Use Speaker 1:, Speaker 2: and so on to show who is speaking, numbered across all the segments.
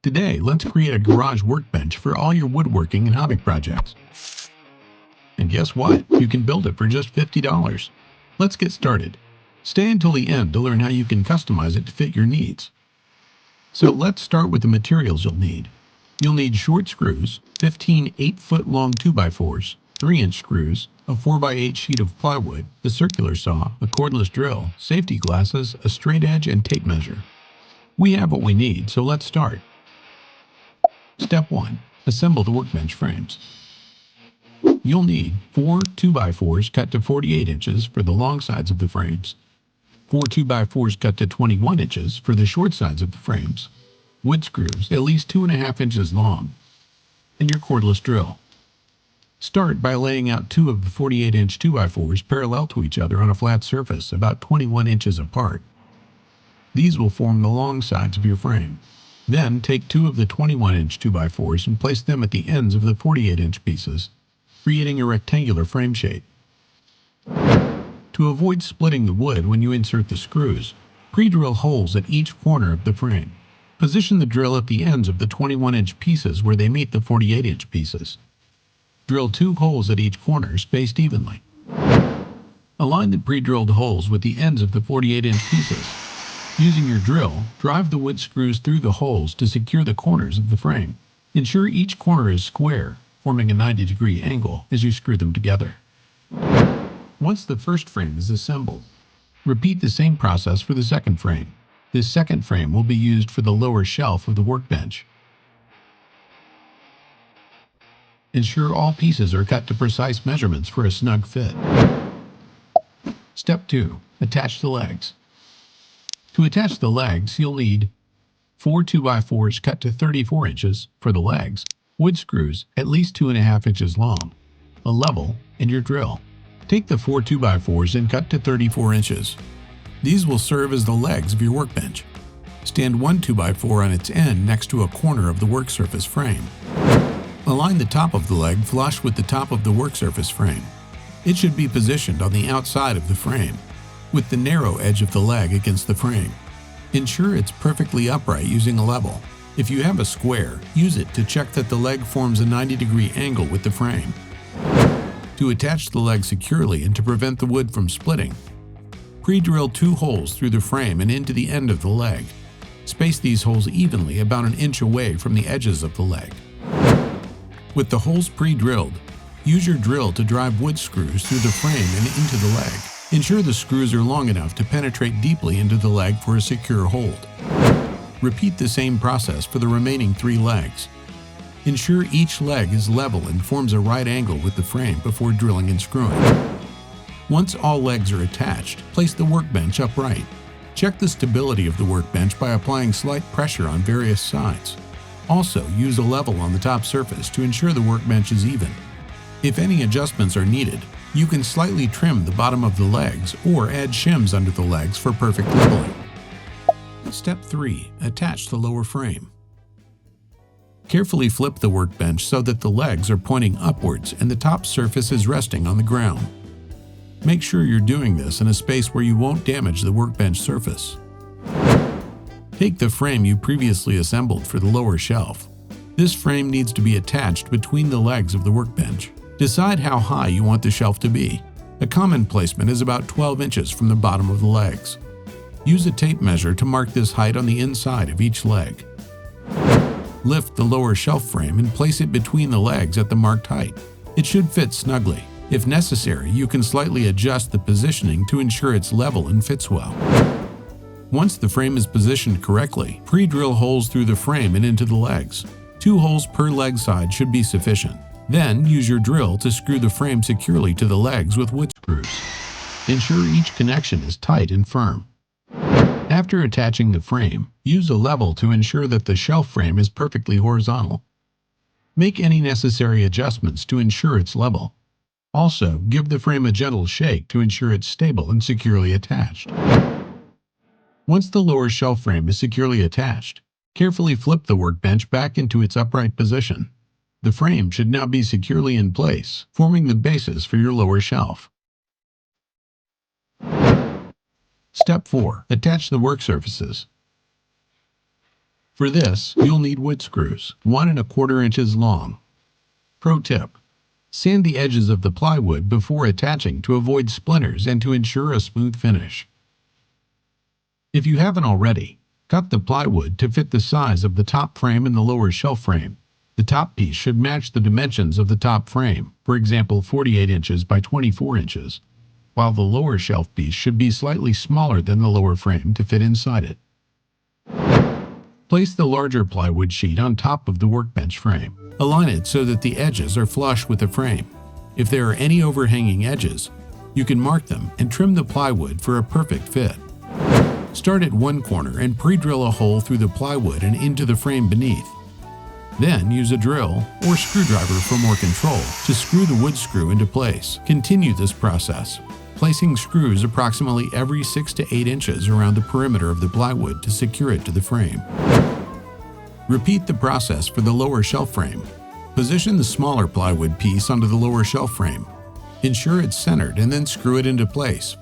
Speaker 1: Today, let's create a garage workbench for all your woodworking and hobby projects. And guess what? You can build it for just $50. Let's get started. Stay until the end to learn how you can customize it to fit your needs. So let's start with the materials you'll need. You'll need short screws, 15 8-foot long 2x4s, 3-inch screws, a 4x8 sheet of plywood, a circular saw, a cordless drill, safety glasses, a straight edge, and tape measure. We have what we need, so let's start. Step 1. Assemble the workbench frames. You'll need 4 2x4s cut to 48 inches for the long sides of the frames, 4 2x4s cut to 21 inches for the short sides of the frames, wood screws at least 2.5 inches long, and your cordless drill. Start by laying out 2 of the 48-inch 2x4s parallel to each other on a flat surface about 21 inches apart. These will form the long sides of your frame. Then take 2 of the 21-inch 2x4s and place them at the ends of the 48-inch pieces, creating a rectangular frame shape. To avoid splitting the wood when you insert the screws, pre-drill holes at each corner of the frame. Position the drill at the ends of the 21-inch pieces where they meet the 48-inch pieces. Drill 2 holes at each corner, spaced evenly. Align the pre-drilled holes with the ends of the 48-inch pieces. Using your drill, drive the wood screws through the holes to secure the corners of the frame. Ensure each corner is square, forming a 90-degree angle as you screw them together. Once the first frame is assembled, repeat the same process for the second frame. This second frame will be used for the lower shelf of the workbench. Ensure all pieces are cut to precise measurements for a snug fit. Step 2. Attach the legs. To attach the legs, you'll need 4 2x4s cut to 34 inches for the legs, wood screws at least 2.5 inches long, a level, and your drill. Take the 4 2x4s and cut to 34 inches. These will serve as the legs of your workbench. Stand one 2x4 on its end next to a corner of the work surface frame. Align the top of the leg flush with the top of the work surface frame. It should be positioned on the outside of the frame, with the narrow edge of the leg against the frame. Ensure it's perfectly upright using a level. If you have a square, use it to check that the leg forms a 90-degree angle with the frame. To attach the leg securely and to prevent the wood from splitting, pre-drill 2 holes through the frame and into the end of the leg. Space these holes evenly about an inch away from the edges of the leg. With the holes pre-drilled, use your drill to drive wood screws through the frame and into the leg. Ensure the screws are long enough to penetrate deeply into the leg for a secure hold. Repeat the same process for the remaining 3 legs. Ensure each leg is level and forms a right angle with the frame before drilling and screwing. Once all legs are attached, place the workbench upright. Check the stability of the workbench by applying slight pressure on various sides. Also, use a level on the top surface to ensure the workbench is even. If any adjustments are needed, you can slightly trim the bottom of the legs or add shims under the legs for perfect leveling. Step 3. Attach the lower frame. Carefully flip the workbench so that the legs are pointing upwards and the top surface is resting on the ground. Make sure you're doing this in a space where you won't damage the workbench surface. Take the frame you previously assembled for the lower shelf. This frame needs to be attached between the legs of the workbench. Decide how high you want the shelf to be. A common placement is about 12 inches from the bottom of the legs. Use a tape measure to mark this height on the inside of each leg. Lift the lower shelf frame and place it between the legs at the marked height. It should fit snugly. If necessary, you can slightly adjust the positioning to ensure it's level and fits well. Once the frame is positioned correctly, pre-drill holes through the frame and into the legs. 2 holes per leg side should be sufficient. Then use your drill to screw the frame securely to the legs with wood screws. Ensure each connection is tight and firm. After attaching the frame, use a level to ensure that the shelf frame is perfectly horizontal. Make any necessary adjustments to ensure it's level. Also, give the frame a gentle shake to ensure it's stable and securely attached. Once the lower shelf frame is securely attached, carefully flip the workbench back into its upright position. The frame should now be securely in place, forming the basis for your lower shelf. Step 4. Attach the work surfaces. For this, you'll need wood screws, 1¼ inches long. Pro tip: sand the edges of the plywood before attaching to avoid splinters and to ensure a smooth finish. If you haven't already, cut the plywood to fit the size of the top frame and the lower shelf frame. The top piece should match the dimensions of the top frame, for example 48 inches by 24 inches, while the lower shelf piece should be slightly smaller than the lower frame to fit inside it. Place the larger plywood sheet on top of the workbench frame. Align it so that the edges are flush with the frame. If there are any overhanging edges, you can mark them and trim the plywood for a perfect fit. Start at one corner and pre-drill a hole through the plywood and into the frame beneath. Then use a drill or screwdriver for more control to screw the wood screw into place. Continue this process, placing screws approximately every 6 to 8 inches around the perimeter of the plywood to secure it to the frame. Repeat the process for the lower shelf frame. Position the smaller plywood piece onto the lower shelf frame. Ensure it's centered and then screw it into place,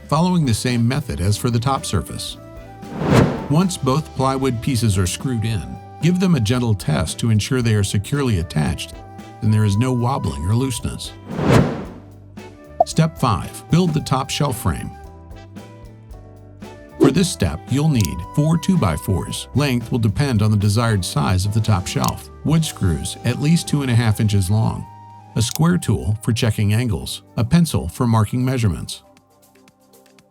Speaker 1: following the same method as for the top surface. Once both plywood pieces are screwed in, give them a gentle test to ensure they are securely attached and there is no wobbling or looseness. Step 5. Build the top shelf frame. For this step, you'll need 4 2x4s. Length will depend on the desired size of the top shelf. Wood screws at least 2½ inches long. A square tool for checking angles. A pencil for marking measurements.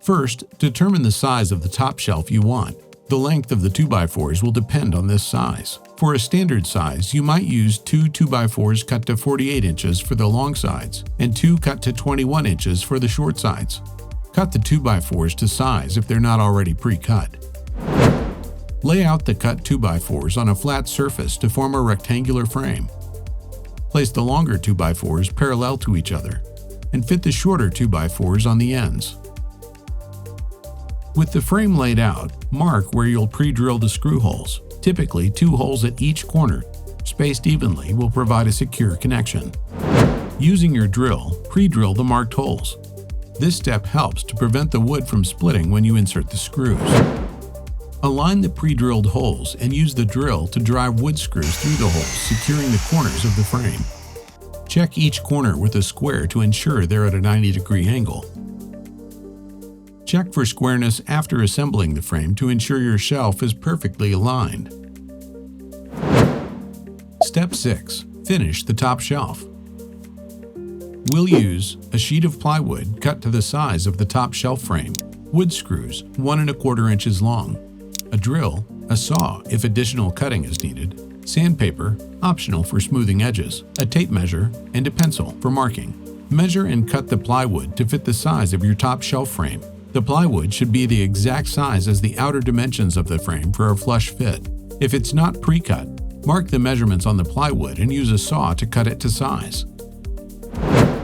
Speaker 1: First, determine the size of the top shelf you want. The length of the 2x4s will depend on this size. For a standard size, you might use 2 2x4s cut to 48 inches for the long sides and 2 cut to 21 inches for the short sides. Cut the 2x4s to size if they're not already pre-cut. Lay out the cut 2x4s on a flat surface to form a rectangular frame. Place the longer 2x4s parallel to each other and fit the shorter 2x4s on the ends. With the frame laid out, mark where you'll pre-drill the screw holes. Typically, 2 holes at each corner, spaced evenly, will provide a secure connection. Using your drill, pre-drill the marked holes. This step helps to prevent the wood from splitting when you insert the screws. Align the pre-drilled holes and use the drill to drive wood screws through the holes, securing the corners of the frame. Check each corner with a square to ensure they're at a 90-degree angle. Check for squareness after assembling the frame to ensure your shelf is perfectly aligned. Step 6. Finish the top shelf. We'll use a sheet of plywood cut to the size of the top shelf frame, wood screws 1¼ inches long, a drill, a saw if additional cutting is needed, sandpaper, optional for smoothing edges, a tape measure, and a pencil for marking. Measure and cut the plywood to fit the size of your top shelf frame. The plywood should be the exact size as the outer dimensions of the frame for a flush fit. If it's not pre-cut, mark the measurements on the plywood and use a saw to cut it to size.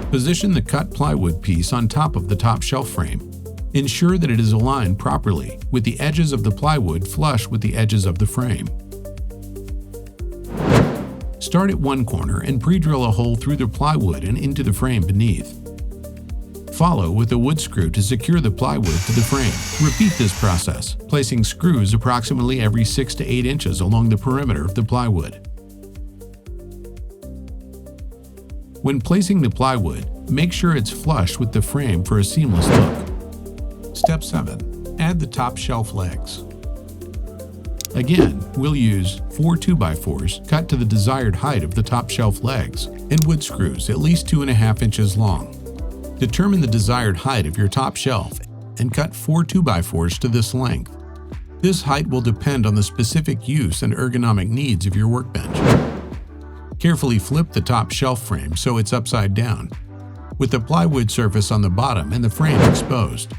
Speaker 1: Position the cut plywood piece on top of the top shelf frame. Ensure that it is aligned properly, with the edges of the plywood flush with the edges of the frame. Start at one corner and pre-drill a hole through the plywood and into the frame beneath. Follow with a wood screw to secure the plywood to the frame. Repeat this process, placing screws approximately every 6 to 8 inches along the perimeter of the plywood. When placing the plywood, make sure it's flush with the frame for a seamless look. Step 7. Add the top shelf legs. Again, we'll use 4 2x4s cut to the desired height of the top shelf legs and wood screws at least 2½ inches long. Determine the desired height of your top shelf and cut 4 2x4s to this length. This height will depend on the specific use and ergonomic needs of your workbench. Carefully flip the top shelf frame so it's upside down, with the plywood surface on the bottom and the frame exposed.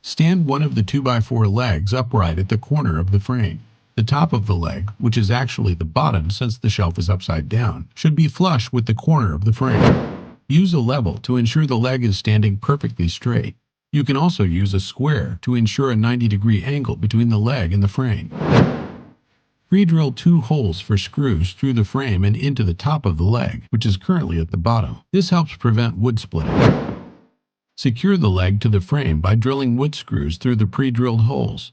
Speaker 1: Stand one of the 2x4 legs upright at the corner of the frame. The top of the leg, which is actually the bottom since the shelf is upside down, should be flush with the corner of the frame. Use a level to ensure the leg is standing perfectly straight. You can also use a square to ensure a 90-degree angle between the leg and the frame. Pre-drill 2 holes for screws through the frame and into the top of the leg, which is currently at the bottom. This helps prevent wood splitting. Secure the leg to the frame by drilling wood screws through the pre-drilled holes.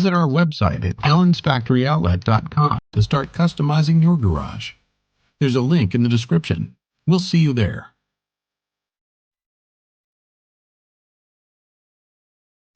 Speaker 1: Visit our website at ellensfactoryoutlet.com to start customizing your garage. There's a link in the description. We'll see you there.